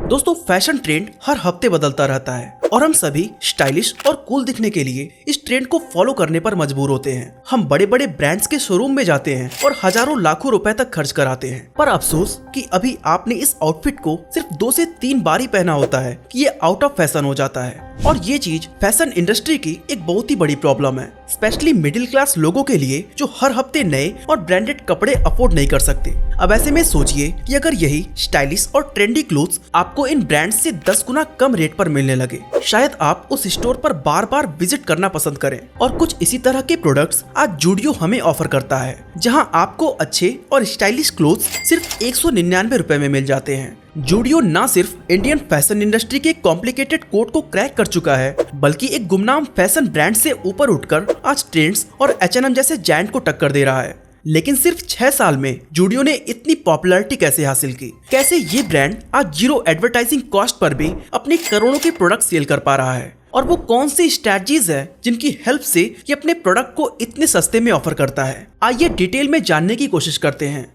दोस्तों fashion trend हर हफ्ते बदलता रहता है और हम सभी स्टाइलिश और कूल दिखने के लिए इस ट्रेंड को फॉलो करने पर मजबूर होते हैं। हम बड़े बड़े ब्रांड्स के शोरूम में जाते हैं और हजारों लाखों रुपए तक खर्च कराते हैं, पर अफसोस कि अभी आपने इस आउटफिट को सिर्फ 2 से 3 बार ही पहना होता है कि ये आउट ऑफ फैशन हो जाता है। और ये चीज फैशन इंडस्ट्री की एक बहुत ही बड़ी प्रॉब्लम है, स्पेशली मिडिल क्लास लोगों के लिए जो हर हफ्ते नए और ब्रांडेड कपड़े अफोर्ड नहीं कर सकते। अब ऐसे में सोचिए कि अगर यही स्टाइलिश और ट्रेंडी क्लोथ्स आपको इन ब्रांड्स से 10 गुना कम रेट पर मिलने लगे, शायद आप उस स्टोर पर बार बार विजिट करना पसंद करें। और कुछ इसी तरह के प्रोडक्ट्स आज जूडियो हमें ऑफर करता है, जहां आपको अच्छे और स्टाइलिश क्लोथ्स सिर्फ 199 रुपए में मिल जाते हैं। जूडियो न सिर्फ इंडियन फैशन इंडस्ट्री के कॉम्प्लिकेटेड कोड को क्रैक कर चुका है, बल्कि एक गुमनाम फैशन ब्रांड से ऊपर उठकर आज ट्रेंड्स और H&M जैसे जायंट को टक्कर दे रहा है। लेकिन सिर्फ 6 साल में जूडियो ने इतनी पॉपुलैरिटी कैसे हासिल की? कैसे ये ब्रांड आज जीरो एडवर्टाइजिंग कॉस्ट पर भी अपने करोड़ों के प्रोडक्ट सेल कर पा रहा है? और वो कौन सी स्ट्रेटजीज है जिनकी हेल्प से ये अपने प्रोडक्ट को इतने सस्ते में ऑफर करता है? आइए डिटेल में जानने की कोशिश करते हैं।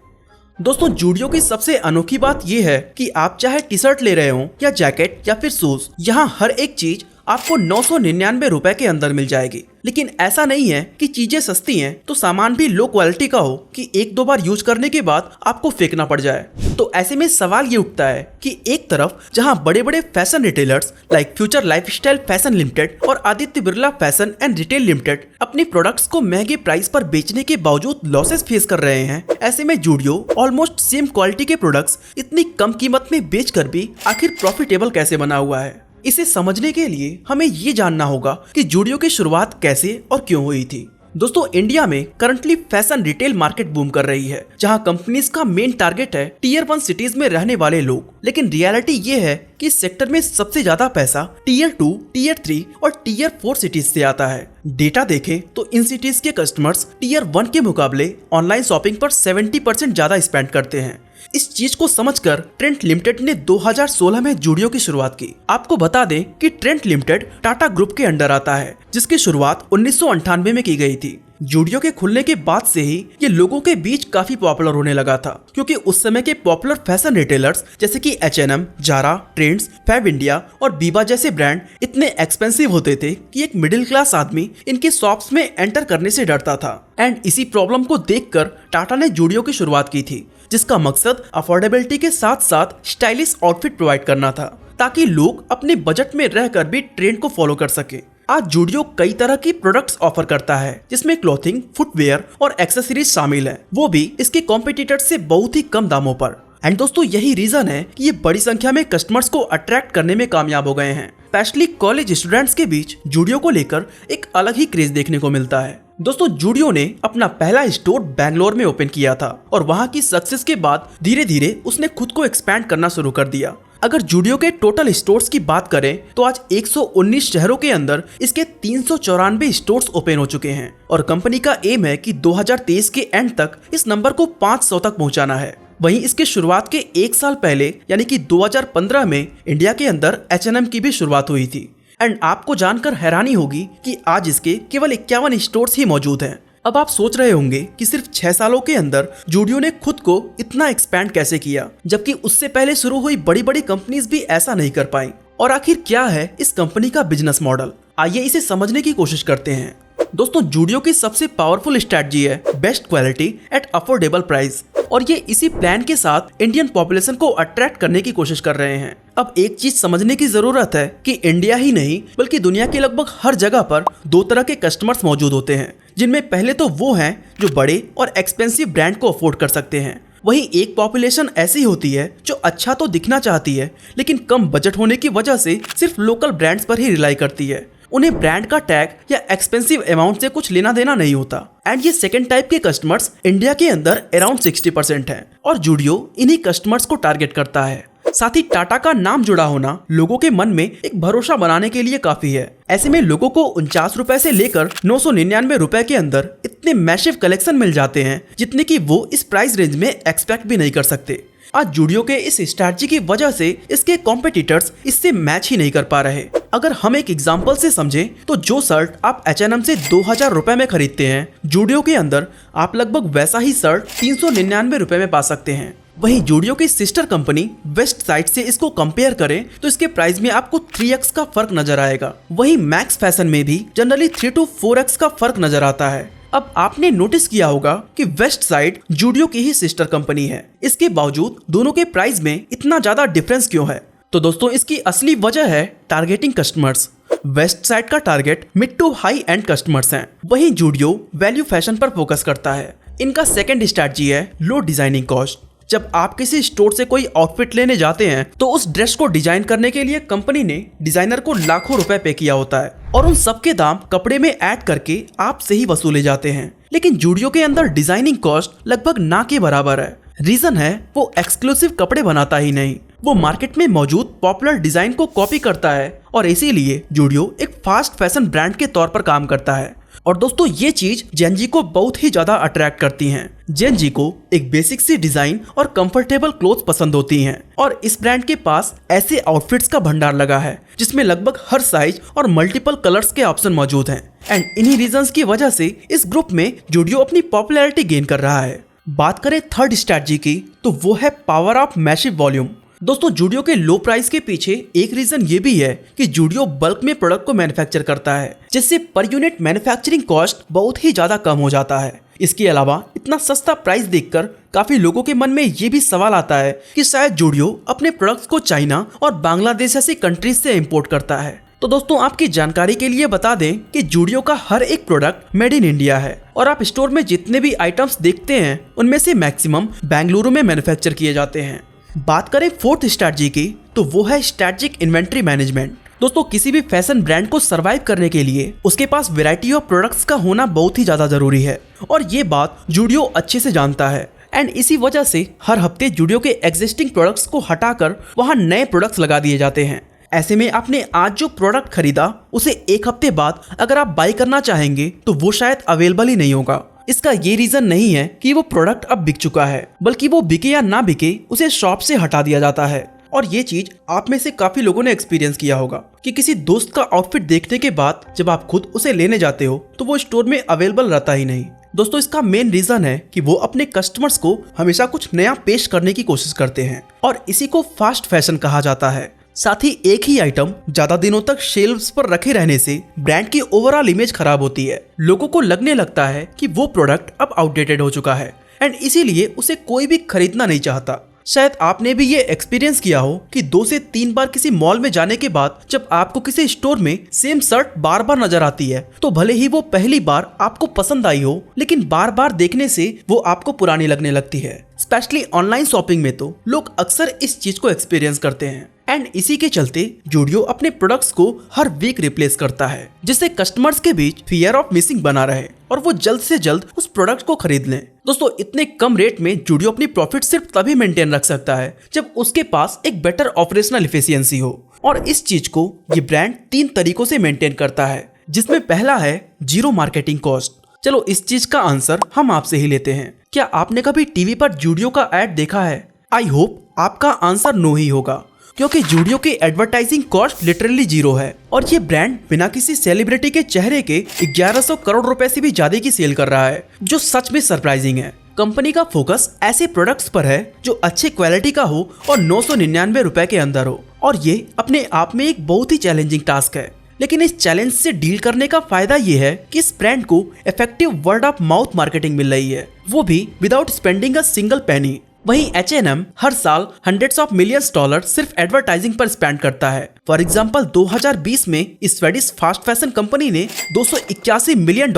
दोस्तों जूडियो की सबसे अनोखी बात यह है कि आप चाहे टी शर्ट ले रहे हो या जैकेट या फिर शूज, यहाँ हर एक चीज आपको 999 रुपए के अंदर मिल जाएगी। लेकिन ऐसा नहीं है कि चीजें सस्ती हैं तो सामान भी लो क्वालिटी का हो कि 1-2 बार यूज करने के बाद आपको फेंकना पड़ जाए। तो ऐसे में सवाल ये उठता है कि एक तरफ जहां बड़े बड़े fashion retailers like Future Lifestyle Fashion Limited और Aditya Birla Fashion and Retail Limited अपने प्रोडक्ट्स को महंगे प्राइस पर बेचने के बावजूद लॉसेस फेस कर रहे हैं, ऐसे में जूडियो ऑलमोस्ट सेम क्वालिटी के प्रोडक्ट्स इतनी कम कीमत में बेचकर भी आखिर प्रॉफिटेबल कैसे बना हुआ है? इसे समझने के लिए हमें ये जानना होगा कि जूडियो की शुरुआत कैसे और क्यों हुई थी। दोस्तों इंडिया में currently fashion retail market boom कर रही है, जहां कंपनीज का मेन टारगेट है टियर 1 सिटीज में रहने वाले लोग। लेकिन रियलिटी ये है कि इस सेक्टर में सबसे ज्यादा पैसा टियर 2, टियर 3 और टियर 4 सिटीज से आता है। डेटा देखें तो इन सिटीज के कस्टमर्स टियर 1 के मुकाबले ऑनलाइन शॉपिंग पर 70% ज्यादा स्पेंड करते हैं। इस चीज को समझकर ट्रेंट लिमिटेड ने 2016 में जूडियो की शुरुआत की। आपको बता दें कि ट्रेंट लिमिटेड टाटा ग्रुप के अंडर आता है, जिसकी शुरुआत 1998 में की गई थी। जूडियो के खुलने के बाद से ही ये लोगों के बीच काफी पॉपुलर होने लगा था, क्योंकि उस समय के पॉपुलर फैशन रिटेलर्स जैसे कि H&M, Zara, trends, fab India और बीबा जैसे ब्रांड इतने एक्सपेंसिव होते थे कि एक मिडिल क्लास आदमी इनके शॉप्स में एंटर करने से डरता था। एंड इसी प्रॉब्लम को देखकर टाटा ने जूडियो की शुरुआत की थी, जिसका मकसद अफोर्डेबिलिटी के साथ साथ स्टाइलिश आउटफिट प्रोवाइड करना था, ताकि लोग अपने बजट में रहकर भी ट्रेंड को फॉलो कर सके। आज जूडियो कई तरह की प्रोडक्ट्स ऑफर करता है, जिसमें क्लोथिंग, फुटवेयर और एक्सेसरीज शामिल है, वो भी इसके कॉम्पिटिटर्स से बहुत ही कम दामों पर। एंड दोस्तों यही रीजन है कि ये बड़ी संख्या में कस्टमर्स को अट्रैक्ट करने में कामयाब हो गए हैं। स्पेशली कॉलेज स्टूडेंट्स के बीच जूडियो को लेकर एक अलग ही क्रेज देखने को मिलता है। दोस्तों जूडियो ने अपना पहला स्टोर बैंगलोर में ओपन किया था और वहां की सक्सेस के बाद धीरे धीरे उसने खुद को एक्सपैंड करना शुरू कर दिया। अगर जूडियो के टोटल स्टोर्स की बात करें तो आज 119 शहरों के अंदर इसके 394 स्टोर्स ओपन हो चुके हैं और कंपनी का एम है कि 2023 के एंड तक इस नंबर को 500 तक पहुंचाना है। वहीं इसके शुरुआत के 1 साल पहले यानी कि 2015 में इंडिया के अंदर H&M की भी शुरुआत हुई थी। एंड आपको जानकर हैरानी होगी कि आज इसके केवल 51 स्टोर्स ही मौजूद हैं। अब आप सोच रहे होंगे कि सिर्फ 6 सालों के अंदर जूडियो ने खुद को इतना एक्सपैंड कैसे किया, जबकि उससे पहले शुरू हुई बड़ी बड़ी कंपनीज भी ऐसा नहीं कर पाई। और आखिर क्या है इस कंपनी का बिजनेस मॉडल? आइए इसे समझने की कोशिश करते हैं। दोस्तों जूडियो की सबसे पावरफुल स्ट्रेटजी है best quality at affordable price, और ये इसी प्लान के साथ इंडियन पॉपुलेशन को अट्रैक्ट करने की कोशिश कर रहे हैं। अब एक चीज समझने की जरूरत है कि इंडिया ही नहीं बल्कि दुनिया के लगभग हर जगह पर 2 तरह के कस्टमर्स मौजूद होते हैं, जिनमें पहले तो वो हैं जो बड़े और एक्सपेंसिव ब्रांड को अफोर्ड कर सकते हैं। वहीं एक पॉपुलेशन ऐसी होती है जो अच्छा तो दिखना चाहती है, लेकिन कम बजट होने की वजह से सिर्फ लोकल ब्रांड्स पर ही रिलाई करती है। उन्हें ब्रांड का टैग या एक्सपेंसिव अमाउंट से कुछ लेना देना नहीं होता। एंड ये सेकंड टाइप के कस्टमर्स इंडिया के अंदर अराउंड 60% है और जूडियो इन्हीं कस्टमर्स को टारगेट करता है। साथ ही टाटा का नाम जुड़ा होना लोगों के मन में एक भरोसा बनाने के लिए काफी है। ऐसे में लोगों को 49 रुपए से लेकर 999 रुपए के अंदर इतने मैसिव कलेक्शन मिल जाते हैं, जितने की वो इस प्राइस रेंज में एक्सपेक्ट भी नहीं कर सकते। आज जूडियो के इस स्ट्रैटेजी की वजह से इसके कॉम्पिटिटर्स इससे मैच ही नहीं कर पा रहे। अगर हम एक एग्जांपल से समझें तो जो शर्ट आप H&M से 2000 रुपए में खरीदते हैं, जूडियो के अंदर आप लगभग वैसा ही शर्ट 399 रुपए में पा सकते हैं। वहीं जूडियो की सिस्टर कंपनी वेस्ट साइड से इसको कंपेयर करें तो इसके प्राइस में आपको 3x का फर्क नजर आएगा। वहीं मैक्स फैशन में भी जनरली 3 to 4x का फर्क नजर आता है। अब आपने नोटिस किया होगा कि वेस्ट साइड जूडियो की ही सिस्टर कंपनी है, इसके बावजूद दोनों के प्राइस में इतना ज्यादा डिफरेंस क्यों है? तो दोस्तों इसकी असली वजह है टारगेटिंग कस्टमर्स। वेस्ट साइड का target mid to high end customers हैं, वहीं जूडियो वैल्यू फैशन पर फोकस करता है। इनका सेकंड स्ट्रैटेजी है लो डिजाइनिंग कॉस्ट। जब आप किसी स्टोर से कोई आउटफिट लेने जाते हैं तो उस ड्रेस को डिजाइन करने के लिए कंपनी ने डिजाइनर को लाखों रुपए पे किया होता है और उन सबके दाम कपड़े में ऐड करके आप से ही वसूले जाते हैं। लेकिन जूडियो के अंदर डिजाइनिंग कॉस्ट लगभग ना के बराबर है। रीजन है वो एक्सक्लूसिव कपड़े बनाता ही नहीं, वो मार्केट में मौजूद पॉपुलर डिजाइन को कॉपी करता है और इसीलिए जूडियो एक फास्ट फैशन ब्रांड के तौर पर काम करता है। और दोस्तों ये चीज जेन जी को बहुत ही ज्यादा अट्रैक्ट करती हैं। जेन जी को एक बेसिक सी डिजाइन और कंफर्टेबल क्लोथ पसंद होती हैं और इस ब्रांड के पास ऐसे आउटफिट्स का भंडार लगा है जिसमें लगभग हर साइज और मल्टीपल कलर्स के ऑप्शन मौजूद हैं। एंड इन्हीं रीजंस की वजह से इस ग्रुप में जूडियो अपनी पॉपुलैरिटी गेन कर रहा है। बात करें थर्ड स्ट्रैटेजी की तो वो है पावर ऑफ मैसिव वॉल्यूम। दोस्तों जूडियो के लो प्राइस के पीछे एक रीजन ये भी है कि जूडियो बल्क में प्रोडक्ट को मैन्युफैक्चर करता है, जिससे पर यूनिट मैन्युफैक्चरिंग कॉस्ट बहुत ही ज्यादा कम हो जाता है। इसके अलावा इतना सस्ता प्राइस देखकर काफी लोगों के मन में ये भी सवाल आता है कि शायद जूडियो अपने प्रोडक्ट्स को चाइना और बांग्लादेश जैसी कंट्रीज से इम्पोर्ट करता है। तो दोस्तों आपकी जानकारी के लिए बता दें कि जूडियो का हर एक प्रोडक्ट मेड इन इंडिया है और आप स्टोर में जितने भी आइटम्स देखते हैं उनमें से मैक्सिमम बेंगलुरु में मैन्युफैक्चर किए जाते हैं। बात करें फोर्थ स्ट्रैटेजी की तो वो है स्ट्रैटेजिक इन्वेंट्री मैनेजमेंट। दोस्तों किसी भी फैशन ब्रांड को सरवाइव करने के लिए उसके पास वैरायटी ऑफ प्रोडक्ट्स का होना बहुत ही ज्यादा जरूरी है और ये बात जूडियो अच्छे से जानता है। एंड इसी वजह से हर हफ्ते जूडियो के एग्जिस्टिंग प्रोडक्ट्स को हटाकर वहां नए प्रोडक्ट्स लगा दिए जाते हैं। ऐसे में आपने आज जो प्रोडक्ट खरीदा उसे एक हफ्ते बाद अगर आप बाई करना चाहेंगे तो वो शायद अवेलेबल ही नहीं होगा। इसका ये रीजन नहीं है कि वो प्रोडक्ट अब बिक चुका है, बल्कि वो बिके या ना बिके उसे शॉप से हटा दिया जाता है। और ये चीज आप में से काफी लोगों ने एक्सपीरियंस किया होगा कि किसी दोस्त का आउटफिट देखने के बाद जब आप खुद उसे लेने जाते हो तो वो स्टोर में अवेलेबल रहता ही नहीं। दोस्तों इसका मेन रीजन है कि वो अपने कस्टमर्स को हमेशा कुछ नया पेश करने की कोशिश करते हैं और इसी को फास्ट फैशन कहा जाता है। साथ ही एक ही आइटम ज्यादा दिनों तक शेल्व्स पर रखे रहने से ब्रांड की ओवरऑल इमेज खराब होती है। लोगों को लगने लगता है कि वो प्रोडक्ट अब आउटडेटेड हो चुका है एंड इसीलिए उसे कोई भी खरीदना नहीं चाहता। शायद आपने भी ये एक्सपीरियंस किया हो कि 2 से 3 बार किसी मॉल में जाने के बाद जब आपको किसी स्टोर में सेम शर्ट बार बार नजर आती है तो भले ही वो पहली बार आपको पसंद आई हो लेकिन बार बार देखने से वो आपको पुरानी लगने लगती है। स्पेशली ऑनलाइन शॉपिंग में तो लोग अक्सर इस चीज को एक्सपीरियंस करते हैं एंड इसी के चलते जूडियो अपने प्रोडक्ट्स को हर वीक रिप्लेस करता है जिससे कस्टमर्स के बीच फियर ऑफ मिसिंग बना रहे और वो जल्द से जल्द उस प्रोडक्ट को खरीद लें। दोस्तों इतने कम रेट में जूडियो अपनी प्रॉफिट सिर्फ तभी मेंटेन रख सकता है जब उसके पास एक बेटर ऑपरेशनल एफिशिएंसी हो और इस चीज को ये ब्रांड 3 तरीकों से मेंटेन करता है, जिसमें पहला है जीरो मार्केटिंग कॉस्ट। चलो इस चीज का आंसर हम आपसे ही लेते हैं। क्या आपने कभी टीवी पर जूडियो का एड देखा है? आई होप आपका आंसर नो ही होगा, क्योंकि जूडियो की एडवर्टाइजिंग कॉस्ट लिटरली जीरो है और ये ब्रांड बिना किसी सेलिब्रिटी के चेहरे के 1100 करोड़ रुपए से भी ज्यादा की सेल कर रहा है, जो सच में सरप्राइजिंग है। कंपनी का फोकस ऐसे प्रोडक्ट्स पर है जो अच्छे क्वालिटी का हो और 999 रुपए के अंदर हो और ये अपने आप में एक बहुत ही चैलेंजिंग टास्क है। लेकिन इस चैलेंज से डील करने का फायदा ये है कि इस ब्रांड को effective word of mouth marketing मिल रही है, वो भी without spending a single penny. वहीं H&M हर साल हंड्रेड्स ऑफ मिलियंस डॉलर सिर्फ एडवर्टाइजिंग पर स्पेंड करता है। फॉर एग्जांपल 2020 में इस स्वेडिश फास्ट फैशन कंपनी ने $281 मिलियन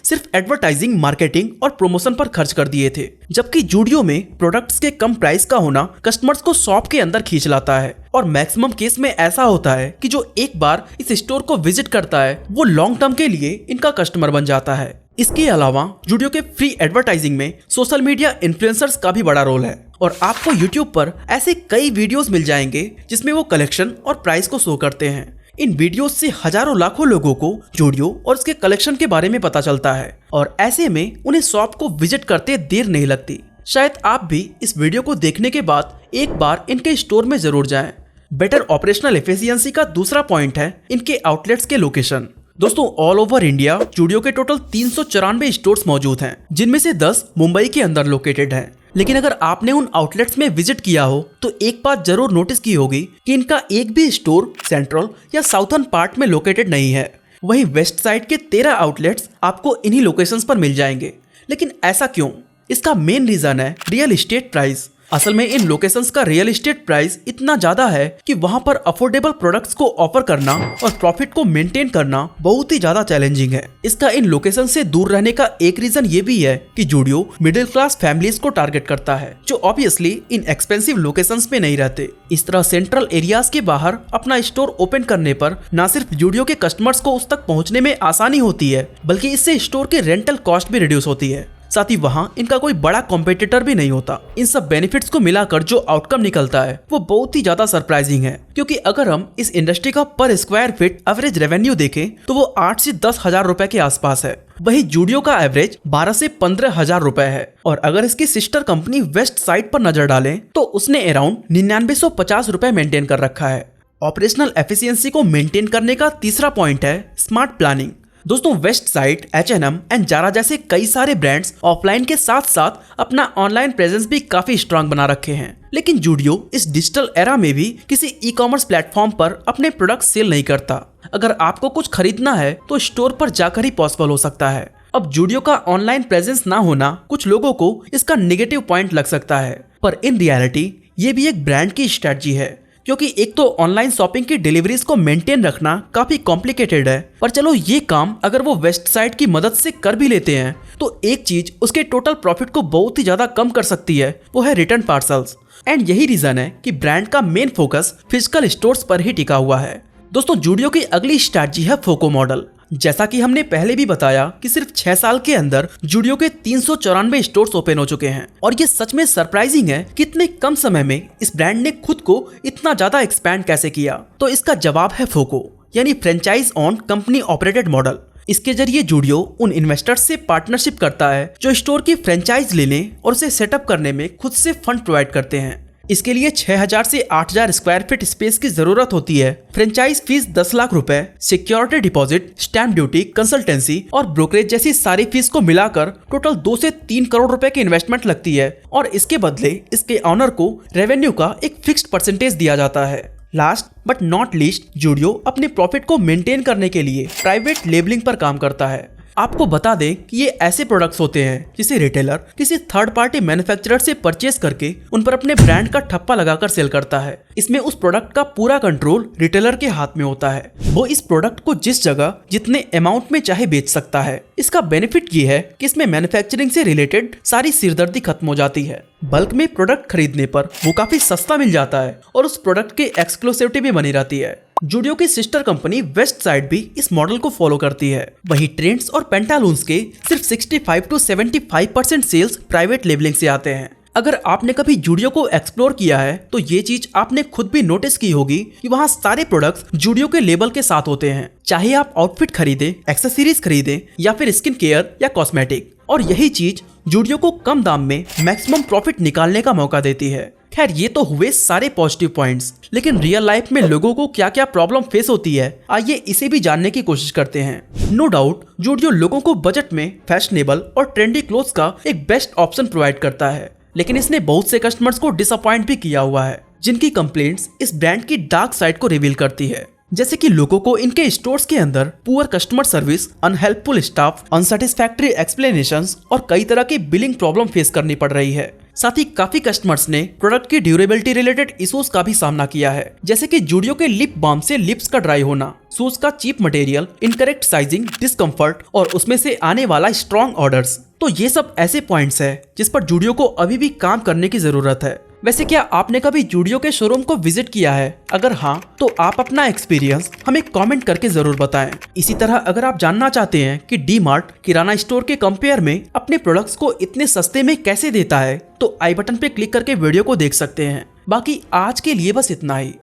सिर्फ एडवर्टाइजिंग, मार्केटिंग और प्रमोशन पर खर्च कर दिए थे, जबकि जूडियो में प्रोडक्ट्स के कम प्राइस का होना कस्टमर्स को शॉप के अंदर खींच लाता है और मैक्सिमम केस में ऐसा होता है कि जो एक बार इस स्टोर को विजिट करता है वो लॉन्ग टर्म के लिए इनका कस्टमर बन जाता है। इसके अलावा जूडियो के फ्री एडवर्टाइजिंग में सोशल मीडिया इन्फ्लुएंसर्स का भी बड़ा रोल है और आपको यूट्यूब पर ऐसे कई वीडियोस मिल जाएंगे जिसमें वो कलेक्शन और प्राइस को शो करते हैं। इन वीडियोस से हजारों लाखों लोगों को जूडियो और उसके कलेक्शन के बारे में पता चलता है और ऐसे में उन्हें शॉप को विजिट करते देर नहीं लगती। शायद आप भी इस वीडियो को देखने के बाद एक बार इनके स्टोर में जरूर जाएं। बेटर ऑपरेशनल एफिशिएंसी का दूसरा पॉइंट है इनके आउटलेट्स के लोकेशन। दोस्तों ऑल ओवर इंडिया जूडियो के टोटल 394 स्टोर्स मौजूद हैं, जिनमें से 10 मुंबई के अंदर लोकेटेड हैं। लेकिन अगर आपने उन आउटलेट्स में विजिट किया हो तो एक बात जरूर नोटिस की होगी कि इनका एक भी स्टोर सेंट्रल या साउथर्न पार्ट में लोकेटेड नहीं है। वहीं वेस्ट साइड के 13 आउटलेट्स आपको इन्हीं लोकेशंस पर मिल जाएंगे। लेकिन ऐसा क्यों? इसका मेन रीजन है रियल एस्टेट प्राइस। असल में इन लोकेशंस का रियल एस्टेट प्राइस इतना ज्यादा है कि वहां पर अफोर्डेबल प्रोडक्ट्स को ऑफर करना और प्रॉफिट को मेंटेन करना बहुत ही ज्यादा चैलेंजिंग है। इसका इन लोकेशन से दूर रहने का एक रीजन ये भी है कि जूडियो मिडिल क्लास फैमिलीज को टारगेट करता है, जो ऑब्वियसली इन एक्सपेंसिव लोकेशंस में नहीं रहते। इस तरह सेंट्रल एरियाज के बाहर अपना स्टोर ओपन करने पर न सिर्फ जूडियो के कस्टमर्स को उस तक पहुँचने में आसानी होती है, बल्कि इससे स्टोर के रेंटल कॉस्ट भी रिड्यूस होती है। साथ ही वहाँ इनका कोई बड़ा कॉम्पिटिटर भी नहीं होता। इन सब बेनिफिट्स को मिलाकर जो आउटकम निकलता है वो बहुत ही ज्यादा सरप्राइजिंग है, क्योंकि अगर हम इस इंडस्ट्री का पर स्क्वायर फीट एवरेज रेवेन्यू देखें तो वो 8 से 10 हजार रुपए के आसपास है। वही जूडियो का एवरेज 12 से 15 हजार रुपए है। और अगर इसकी सिस्टर कंपनी वेस्ट साइड पर नजर डालें तो उसने अराउंड 9950 रुपए मेंटेन कर रखा है। ऑपरेशनल एफिशिएंसी को मेंटेन करने का तीसरा पॉइंट है स्मार्ट प्लानिंग। दोस्तों, Westside, H&M and Zara जैसे कई सारे ब्रांड्स ऑफलाइन के साथ साथ अपना ऑनलाइन प्रेजेंस भी काफी स्ट्रांग बना रखे हैं। लेकिन जूडियो इस डिजिटल एरा में भी किसी ई कॉमर्स प्लेटफॉर्म पर अपने प्रोडक्ट सेल नहीं करता। अगर आपको कुछ खरीदना है तो स्टोर पर जाकर ही पॉसिबल हो सकता है। अब जूडियो का ऑनलाइन प्रेजेंस ना होना कुछ लोगों को इसका नेगेटिव पॉइंट लग सकता है, पर इन रियलिटी ये भी एक ब्रांड की स्ट्रेटजी है, क्योंकि एक तो ऑनलाइन शॉपिंग की डिलीवरीज को मेंटेन रखना काफी कॉम्प्लिकेटेड है। पर चलो ये काम अगर वो वेस्ट साइड की मदद से कर भी लेते हैं तो एक चीज उसके टोटल प्रॉफिट को बहुत ही ज्यादा कम कर सकती है, वो है रिटर्न पार्सल्स। एंड यही रीजन है कि ब्रांड का मेन फोकस फिजिकल स्टोर्स पर ही टिका हुआ है। दोस्तों, जूडियो की अगली स्ट्रैटेजी है फोको मॉडल। जैसा कि हमने पहले भी बताया कि सिर्फ 6 साल के अंदर जूडियो के 394 स्टोर्स ओपन हो चुके हैं। और ये सच में सरप्राइजिंग है कि इतने कम समय में इस ब्रांड ने खुद को इतना ज्यादा एक्सपैंड कैसे किया। तो इसका जवाब है फोको, यानी franchise on company operated model. इसके जरिए जूडियो उन इन्वेस्टर्स से पार्टनरशिप करता है जो स्टोर की फ्रेंचाइज लेने और उसे सेटअप करने में खुद से फंड प्रोवाइड करते हैं। इसके लिए 6000 से 8000 स्क्वायर फीट स्पेस की जरूरत होती है। फ्रेंचाइज फीस 10 लाख रुपए, security deposit, stamp duty, consultancy और ब्रोकरेज जैसी सारी फीस को मिलाकर टोटल 2 से 3 करोड़ रुपए की इन्वेस्टमेंट लगती है। और इसके बदले इसके ऑनर को रेवेन्यू का एक फिक्स्ड परसेंटेज दिया जाता है। Last but not least, Zudio अपने प्रॉफिट को मेंटेन करने के लिए प्राइवेट लेबलिंग पर काम करता है। आपको बता दें कि ये ऐसे प्रोडक्ट्स होते हैं जिसे रिटेलर किसी थर्ड पार्टी मैन्युफैक्चरर से परचेस करके उन पर अपने ब्रांड का ठप्पा लगाकर सेल करता है। इसमें उस प्रोडक्ट का पूरा कंट्रोल रिटेलर के हाथ में होता है। वो इस प्रोडक्ट को जिस जगह जितने अमाउंट में चाहे बेच सकता है। इसका बेनिफिट ये है कि इसमें मैन्युफैक्चरिंग से रिलेटेड सारी सिरदर्दी खत्म हो जाती है। बल्क में प्रोडक्ट खरीदने पर वो काफी सस्ता मिल जाता है और उस प्रोडक्ट की एक्सक्लूसिविटी भी बनी रहती है। जूडियो की सिस्टर कंपनी वेस्ट साइड भी इस मॉडल को फॉलो करती है। वहीं ट्रेंड्स और पेंटालून्स के सिर्फ 65 to 75% सेल्स प्राइवेट लेबलिंग से आते हैं। अगर आपने कभी जूडियो को एक्सप्लोर किया है तो ये चीज आपने खुद भी नोटिस की होगी कि वहाँ सारे प्रोडक्ट्स जूडियो के लेबल के साथ होते हैं। चाहे आप आउटफिट खरीदे, एक्सेसरीज खरीदे या फिर स्किन केयर या कॉस्मेटिक। और यही चीज जूडियो को कम दाम में मैक्सिमम प्रॉफिट निकालने का मौका देती है। खैर, ये तो हुए सारे पॉजिटिव पॉइंट्स, लेकिन रियल लाइफ में लोगों को क्या क्या प्रॉब्लम फेस होती है, आइए इसे भी जानने की कोशिश करते हैं। नो डाउट जूडियो लोगों को बजट में फैशनेबल और ट्रेंडी क्लोथ्स का एक बेस्ट ऑप्शन प्रोवाइड करता है, लेकिन इसने बहुत से कस्टमर्स को डिसअपॉइंट भी किया हुआ है, जिनकी कंप्लेंट्स इस ब्रांड की डार्क साइड को रिवील करती है। जैसे कि लोगों को इनके स्टोर्स के अंदर poor customer service, unhelpful staff, unsatisfactory explanations और कई तरह की बिलिंग प्रॉब्लम फेस करनी पड़ रही है। साथ ही काफी कस्टमर्स ने प्रोडक्ट की ड्यूरेबिलिटी रिलेटेड इश्यूज का भी सामना किया है, जैसे कि जूडियो के लिप बाम से लिप्स का ड्राई होना, शूज का cheap material, incorrect sizing, discomfort और उसमें से आने वाला स्ट्रॉन्ग ऑर्डर्स। तो ये सब ऐसे पॉइंट्स है जिस पर जूडियो को अभी भी काम करने की जरूरत है। वैसे क्या आपने कभी जूडियो के शोरूम को विजिट किया है? अगर हाँ तो आप अपना एक्सपीरियंस हमें कमेंट करके जरूर बताएं। इसी तरह अगर आप जानना चाहते हैं कि डी मार्ट किराना स्टोर के कंपेयर में अपने प्रोडक्ट्स को इतने सस्ते में कैसे देता है, तो आई बटन पे क्लिक करके वीडियो को देख सकते हैं। बाकी आज के लिए बस इतना ही।